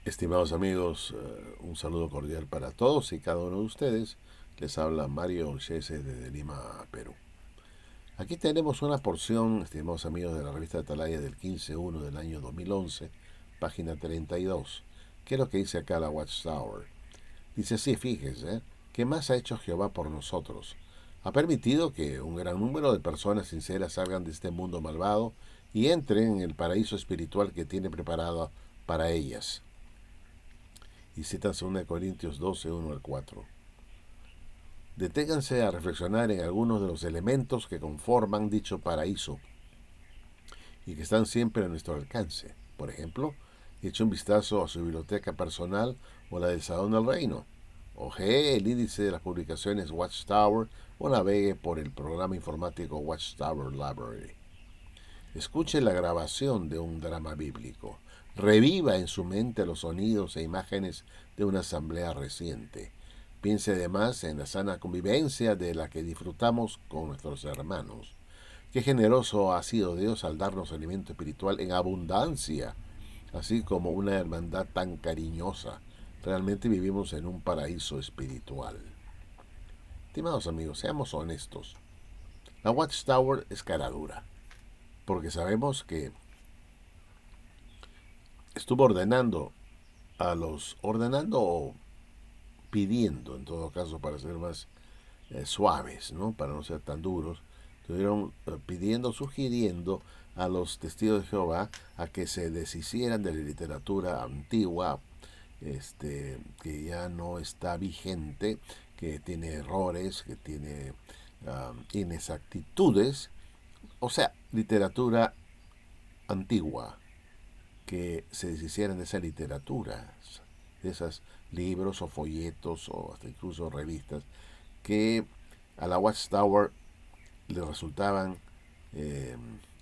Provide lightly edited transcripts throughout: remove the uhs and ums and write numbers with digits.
Estimados amigos, un saludo cordial para todos y cada uno de ustedes. Les habla Mario Chese desde Lima, Perú. Aquí tenemos una porción, estimados amigos, de la revista Atalaya del 15-1 del año 2011, página 32. ¿Qué es lo que dice acá la Watchtower? Dice así, fíjese, ¿qué más ha hecho Jehová por nosotros? Ha permitido que un gran número de personas sinceras salgan de este mundo malvado y entren en el paraíso espiritual que tiene preparado para ellas. Y citan 2 Corintios 12, 1 al 4. Deténganse a reflexionar en algunos de los elementos que conforman dicho paraíso y que están siempre a nuestro alcance. Por ejemplo, eche un vistazo a su biblioteca personal o la del Salón del Reino. Ojee el índice de las publicaciones Watchtower o navegue por el programa informático Watchtower Library. Escuche la grabación de un drama bíblico. Reviva en su mente los sonidos e imágenes de una asamblea reciente. Piense además en la sana convivencia de la que disfrutamos con nuestros hermanos. Qué generoso ha sido Dios al darnos alimento espiritual en abundancia, así como una hermandad tan cariñosa. Realmente vivimos en un paraíso espiritual. Estimados amigos, seamos honestos. La Watchtower es cara dura, porque sabemos que estuvo ordenando o pidiendo, en todo caso, para ser más suaves, ¿no? Para no ser tan duros, estuvieron sugiriendo a los testigos de Jehová a que se deshicieran de la literatura antigua, que ya no está vigente, que tiene errores, que tiene inexactitudes, o sea, literatura antigua, que se deshicieran de esa literatura, de esos libros o folletos o hasta incluso revistas que a la Watchtower le resultaban eh,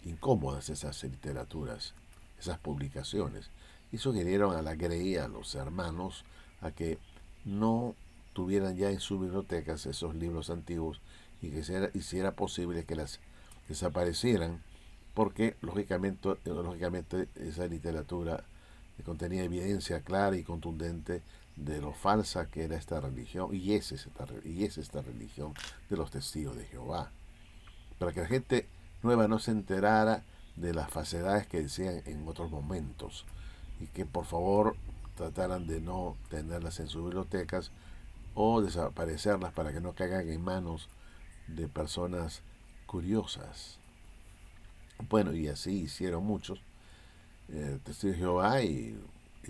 incómodas esas literaturas, esas publicaciones, y sugirieron a la Grey, a los hermanos, a que no tuvieran ya en sus bibliotecas esos libros antiguos y que si era posible que las desaparecieran, porque lógicamente esa literatura contenía evidencia clara y contundente de lo falsa que era esta religión y es esta religión de los testigos de Jehová, para que la gente nueva no se enterara de las falsedades que decían en otros momentos y que por favor trataran de no tenerlas en sus bibliotecas o desaparecerlas para que no caigan en manos de personas curiosas. Bueno, y así hicieron muchos testigos de Jehová y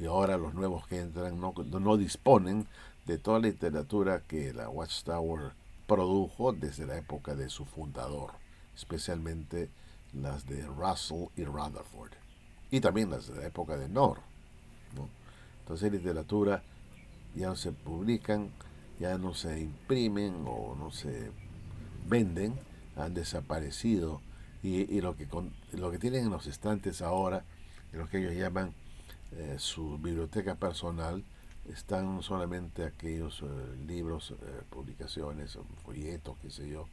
ahora los nuevos que entran no disponen de toda la literatura que la Watchtower produjo desde la época de su fundador, especialmente las de Russell y Rutherford, y también las de la época de Knorr, ¿no? Entonces literatura ya no se publican, ya no se imprimen o no se venden, han desaparecido y lo que tienen en los estantes ahora, lo que ellos llaman su biblioteca personal, están solamente aquellos libros, publicaciones, folletos, qué sé yo,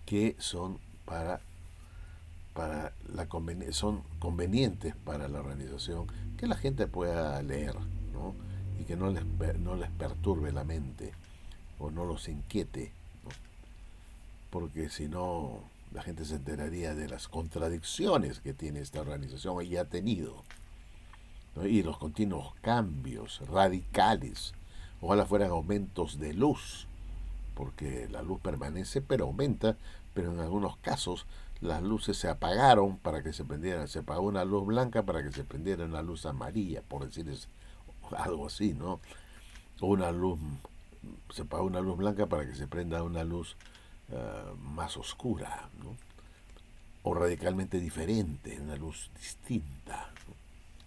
que son son convenientes para la organización, que la gente pueda leer, ¿no? Y que no les perturbe la mente o no los inquiete, ¿no? Porque si no la gente se enteraría de las contradicciones que tiene esta organización y ha tenido, ¿no? Y los continuos cambios radicales. Ojalá fueran aumentos de luz, porque la luz permanece pero aumenta, pero en algunos casos las luces se apagaron para que se prendieran, se apagó una luz blanca para que se prendiera una luz amarilla, por decirles algo así, ¿no? O se apagó una luz blanca para que se prenda una luz más oscura, ¿no? O radicalmente diferente, una luz distinta.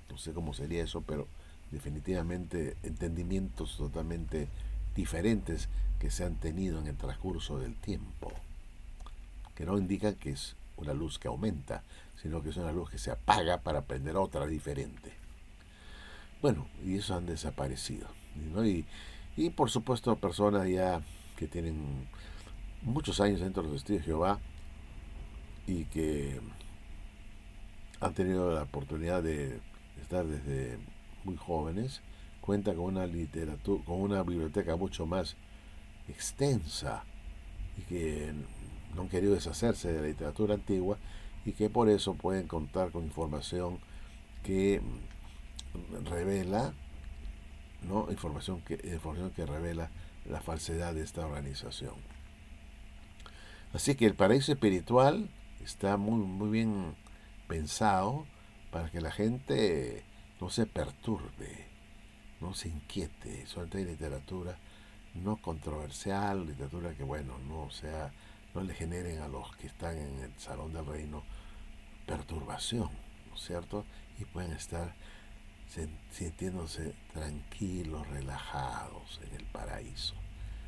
No sé cómo sería eso, pero definitivamente entendimientos totalmente diferentes que se han tenido en el transcurso del tiempo, que no indican que es una luz que aumenta, sino que es una luz que se apaga para prender otra diferente. Bueno, y eso han desaparecido, ¿no? Y por supuesto personas ya que tienen muchos años dentro de los testigos de Jehová y que han tenido la oportunidad de estar desde muy jóvenes, cuenta con una literatura, con una biblioteca mucho más extensa y que no han querido deshacerse de la literatura antigua y que por eso pueden contar con información que revela, ¿no? información que revela la falsedad de esta organización. Así que el paraíso espiritual está muy bien pensado para que la gente no se perturbe, no se inquiete. Solamente hay literatura no controversial, literatura que, bueno, no le generen a los que están en el salón del reino perturbación, ¿no es cierto? Y pueden estar sintiéndose tranquilos, relajados en el paraíso,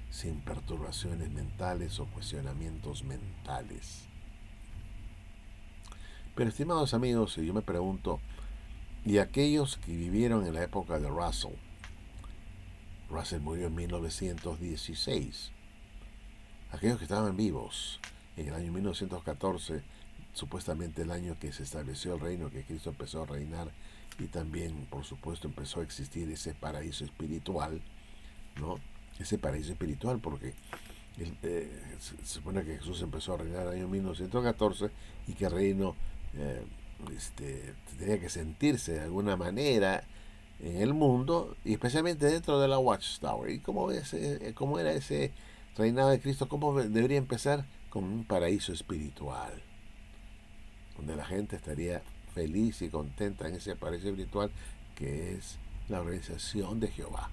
sin perturbaciones mentales o cuestionamientos mentales. Pero, estimados amigos, yo me pregunto, ¿y aquellos que vivieron en la época de Russell? Russell murió en 1916. Aquellos que estaban vivos en el año 1914, supuestamente el año que se estableció el reino, que Cristo empezó a reinar, y también, por supuesto, empezó a existir ese paraíso espiritual, ¿no? Ese paraíso espiritual, porque se supone que Jesús empezó a reinar en el año 1914 y que el reino tenía que sentirse de alguna manera en el mundo, y especialmente dentro de la Watchtower. ¿Y cómo era ese reinado de Cristo? ¿Cómo debería empezar? Con un paraíso espiritual, donde la gente estaría feliz y contenta en ese paraíso espiritual que es la organización de Jehová.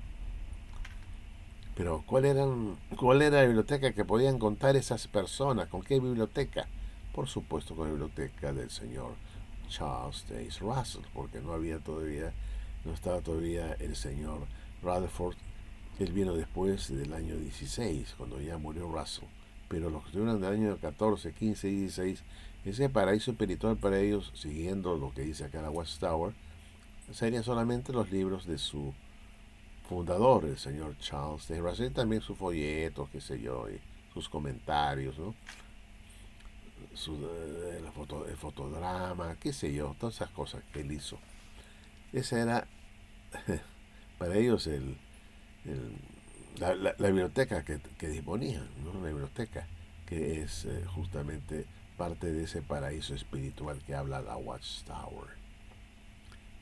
Pero ¿cuál era la biblioteca que podían contar esas personas? ¿Con qué biblioteca? Por supuesto con la biblioteca del señor Charles Taze Russell, porque no estaba todavía el señor Rutherford. Él vino después del año 16, cuando ya murió Russell. Pero los que estuvieron del año 14, 15 y 16, ese paraíso espiritual para ellos, siguiendo lo que dice acá la Watchtower, serían solamente los libros de su fundador, el señor Charles Taze Russell, y también sus folletos, qué sé yo, y sus comentarios, ¿no? El fotodrama, qué sé yo, todas esas cosas que él hizo. Esa era para ellos la biblioteca que disponían, ¿no? La biblioteca que es justamente parte de ese paraíso espiritual que habla la Watchtower.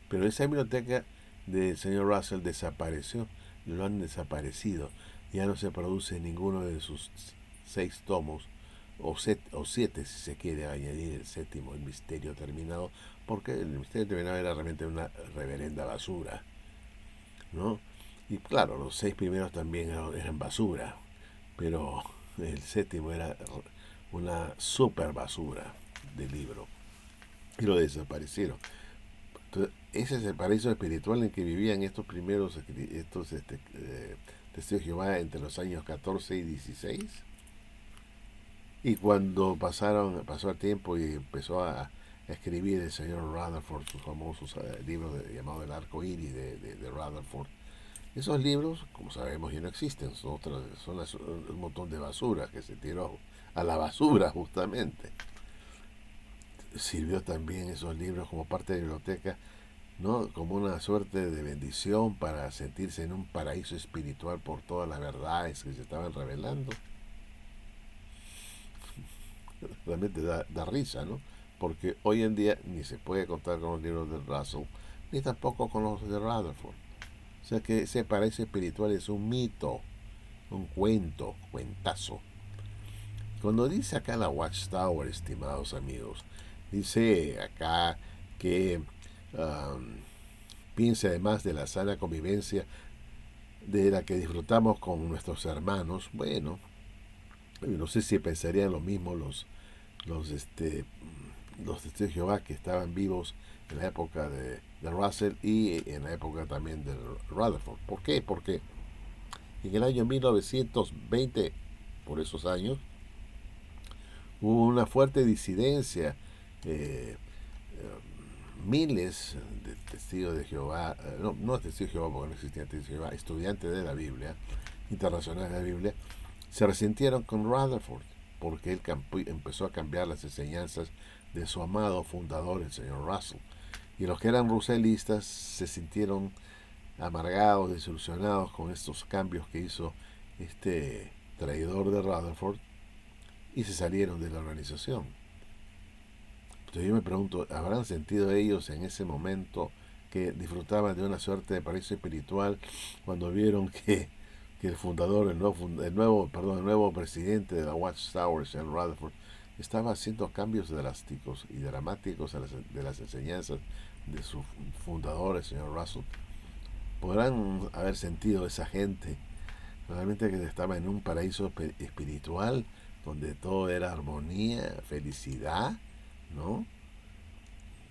Pero esa biblioteca del señor Russell desapareció, lo han desaparecido. Ya no se produce ninguno de sus 6 tomos, o 7 si se quiere añadir el séptimo, el misterio terminado, porque el misterio terminado era realmente una reverenda basura, ¿no? Y claro, los 6 primeros también eran basura, pero el séptimo era una super basura de libro, y lo desaparecieron. Entonces, ese es el paraíso espiritual en que vivían estos primeros testigos de Jehová entre los años 14 y 16. Y cuando pasó el tiempo y empezó a escribir el señor Rutherford sus famosos libros llamado El Arco Iris de Rutherford, esos libros, como sabemos, ya no existen, son un montón de basura que se tiró a la basura justamente. Sirvió también esos libros como parte de la biblioteca, ¿no? Como una suerte de bendición para sentirse en un paraíso espiritual por todas las verdades que se estaban revelando. Realmente da risa, ¿no? Porque hoy en día ni se puede contar con los libros de Russell, ni tampoco con los de Rutherford. O sea que ese paraíso espiritual es un mito, un cuentazo. Cuando dice acá la Watchtower, estimados amigos, dice acá que piense además de la sana convivencia de la que disfrutamos con nuestros hermanos. Bueno, no sé si pensarían lo mismo los testigos de Jehová que estaban vivos en la época de Russell y en la época también de Rutherford. ¿Por qué? Porque en el año 1920, por esos años, hubo una fuerte disidencia. Miles de testigos de Jehová, no testigos de Jehová porque no existían testigos de Jehová, estudiantes de la Biblia, internacionales de la Biblia, se resintieron con Rutherford porque él empezó a cambiar las enseñanzas de su amado fundador, el señor Russell. Y los que eran russellistas se sintieron amargados, desilusionados con estos cambios que hizo este traidor de Rutherford y se salieron de la organización. Entonces yo me pregunto, ¿habrán sentido ellos en ese momento que disfrutaban de una suerte de paraíso espiritual cuando vieron que el fundador, el nuevo presidente de la Watchtower, Sean Rutherford, estaba haciendo cambios drásticos y dramáticos de las enseñanzas de su fundador, el señor Russell? ¿Podrán haber sentido esa gente realmente que estaba en un paraíso espiritual donde todo era armonía, felicidad, ¿no?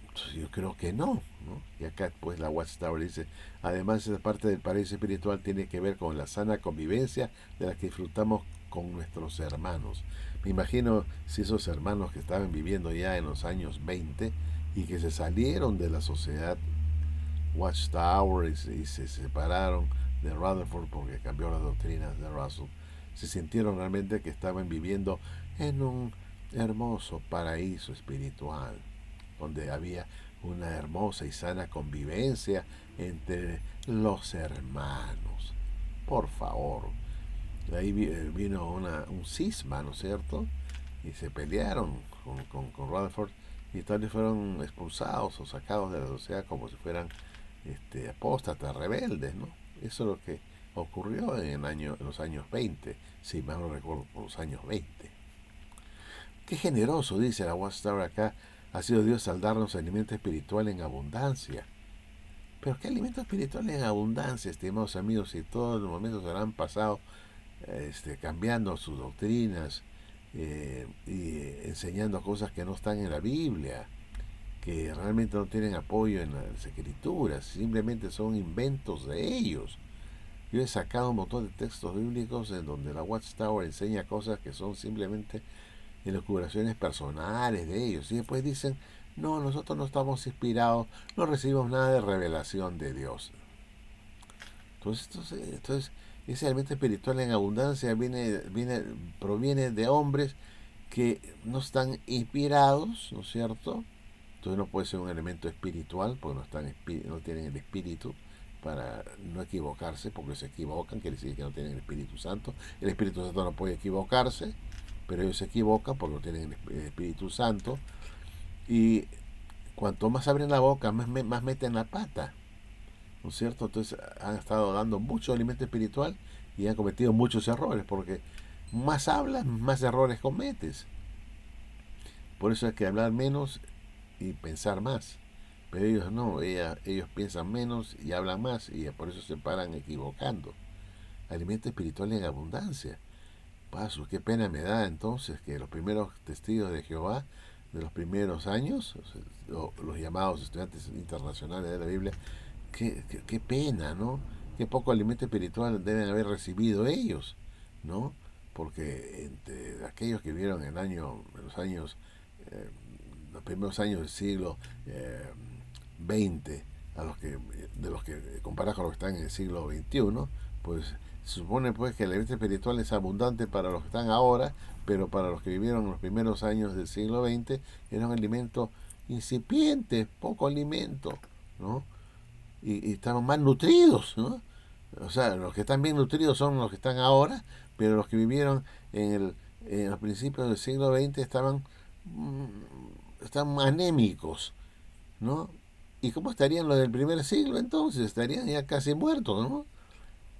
Entonces yo creo que no, ¿no? Y acá pues la Watchtower dice, además esa parte del paraíso espiritual tiene que ver con la sana convivencia de la que disfrutamos con nuestros hermanos. Me imagino si esos hermanos que estaban viviendo ya en los años 20 y que se salieron de la sociedad Watchtower y se separaron de Rutherford porque cambió las doctrinas de Russell, se sintieron realmente que estaban viviendo en un hermoso paraíso espiritual, donde había una hermosa y sana convivencia entre los hermanos. Por favor, de ahí vino un cisma, ¿no es cierto? Y se pelearon con Rutherford y tal vez fueron expulsados o sacados de la sociedad como si fueran apóstatas, rebeldes, ¿no? Eso es lo que ocurrió en los años 20, si mal no recuerdo, por los años 20. Qué generoso, dice la Watchtower acá, ha sido Dios al darnos alimento espiritual en abundancia. Pero qué alimento espiritual en abundancia, estimados amigos, si todos los momentos habrán pasado cambiando sus doctrinas y enseñando cosas que no están en la Biblia, que realmente no tienen apoyo en las escrituras, simplemente son inventos de ellos. Yo he sacado un montón de textos bíblicos en donde la Watchtower enseña cosas que son simplemente elucubraciones personales de ellos. Y después dicen, no, nosotros no estamos inspirados, no recibimos nada de revelación de Dios. Entonces ese alimento espiritual en abundancia proviene de hombres que no están inspirados, ¿no es cierto? Entonces no puede ser un elemento espiritual porque no tienen el espíritu para no equivocarse, porque se equivocan, quiere decir que no tienen el Espíritu Santo. El Espíritu Santo no puede equivocarse, pero ellos se equivocan porque no tienen el Espíritu Santo. Y cuanto más abren la boca, más meten la pata, ¿no es cierto? Entonces han estado dando mucho alimento espiritual y han cometido muchos errores, porque más hablas, más errores cometes. Por eso hay que hablar menos y pensar más. Pero ellos no, ellos piensan menos y hablan más y por eso se paran equivocando. Alimento espiritual en abundancia. Paso, qué pena me da entonces que los primeros testigos de Jehová de los primeros años, los llamados estudiantes internacionales de la Biblia, qué pena, ¿no? Qué poco alimento espiritual deben haber recibido ellos, ¿no? Porque entre aquellos que vieron los primeros años del siglo XX, de los que comparas con los que están en el siglo XXI, pues se supone pues que el alimento espiritual es abundante para los que están ahora, pero para los que vivieron en los primeros años del siglo XX era un alimento incipiente, poco alimento, ¿no? Y estaban mal nutridos, ¿no? O sea, los que están bien nutridos son los que están ahora, pero los que vivieron en los principios del siglo XX están anémicos, ¿no? ¿Y cómo estarían los del primer siglo entonces? Estarían ya casi muertos, ¿no?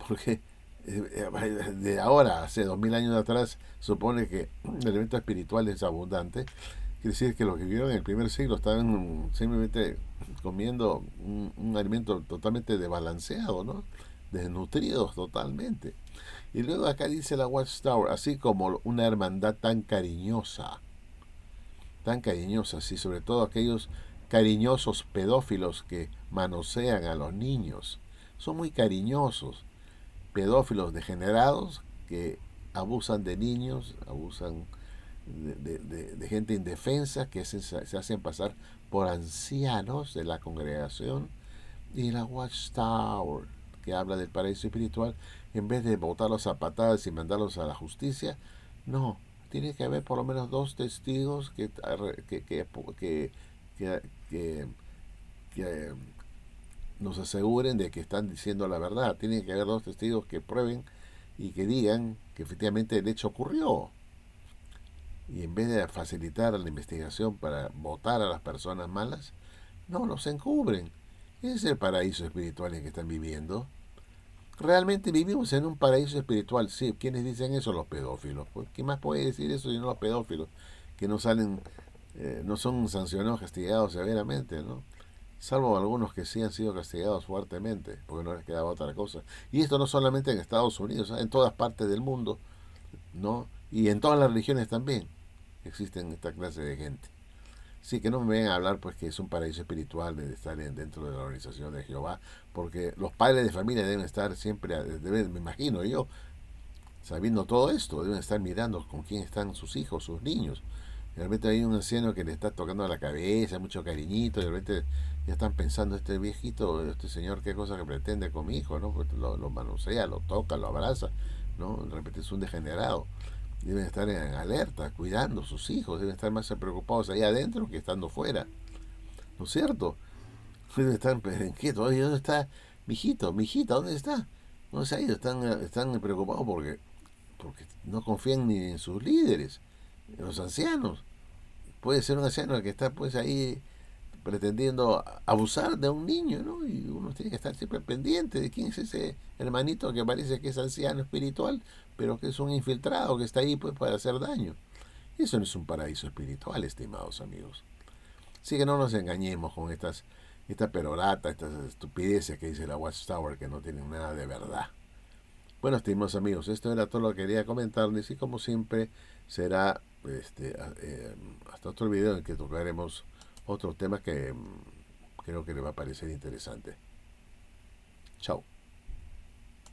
Porque de ahora, hace 2000 años atrás, supone que el elemento espiritual es abundante. Quiere decir que los que vivieron en el primer siglo estaban simplemente comiendo un alimento totalmente desbalanceado, ¿no? Desnutridos totalmente. Y luego acá dice la Watchtower, así como una hermandad tan cariñosa, sí, sobre todo aquellos cariñosos pedófilos que manosean a los niños. Son muy cariñosos, pedófilos degenerados que abusan de niños, abusan de gente indefensa que se hacen pasar por ancianos de la congregación. Y la Watchtower, que habla del paraíso espiritual, en vez de botarlos a patadas y mandarlos a la justicia, no, tiene que haber por lo menos dos testigos que nos aseguren de que están diciendo la verdad. Tienen que haber dos testigos que prueben y que digan que efectivamente el hecho ocurrió. Y en vez de facilitar la investigación para votar a las personas malas, no, los encubren. Ese es el paraíso espiritual en que están viviendo. Realmente vivimos en un paraíso espiritual, sí. ¿Quiénes dicen eso? Los pedófilos. Pues, ¿qué más puede decir eso sino los pedófilos? Que no salen, no son sancionados, castigados severamente, ¿no? Salvo algunos que sí han sido castigados fuertemente, porque no les quedaba otra cosa. Y esto no solamente en Estados Unidos, en todas partes del mundo, ¿no? Y en todas las religiones también existen esta clase de gente. Sí, que no me vengan a hablar pues que es un paraíso espiritual de estar dentro de la organización de Jehová, porque los padres de familia deben estar siempre, me imagino yo, sabiendo todo esto, deben estar mirando con quién están sus hijos, sus niños. De repente hay un anciano que le está tocando la cabeza, mucho cariñito, y de repente ya están pensando, este viejito, este señor, qué cosa que pretende con mi hijo, ¿no? Pues lo manosea, lo toca, lo abraza, ¿no? De repente es un degenerado. Deben estar en alerta, cuidando a sus hijos, deben estar más preocupados ahí adentro que estando fuera, ¿no es cierto? Deben estar inquietos, oye, ¿dónde está mi hijito, mi hijita, dónde está? ¿Dónde se ha ido? Están preocupados porque no confían ni en sus líderes, en los ancianos. Puede ser un anciano que está pues ahí pretendiendo abusar de un niño, ¿no? Y uno tiene que estar siempre pendiente de quién es ese hermanito que parece que es anciano espiritual, pero que es un infiltrado que está ahí pues para hacer daño. Eso no es un paraíso espiritual, estimados amigos. Así que no nos engañemos con esta perorata, estas estupideces que dice la Watchtower que no tienen nada de verdad. Bueno, estimados amigos, esto era todo lo que quería comentarles y como siempre será hasta otro video en que tocaremos otro tema que creo que le va a parecer interesante.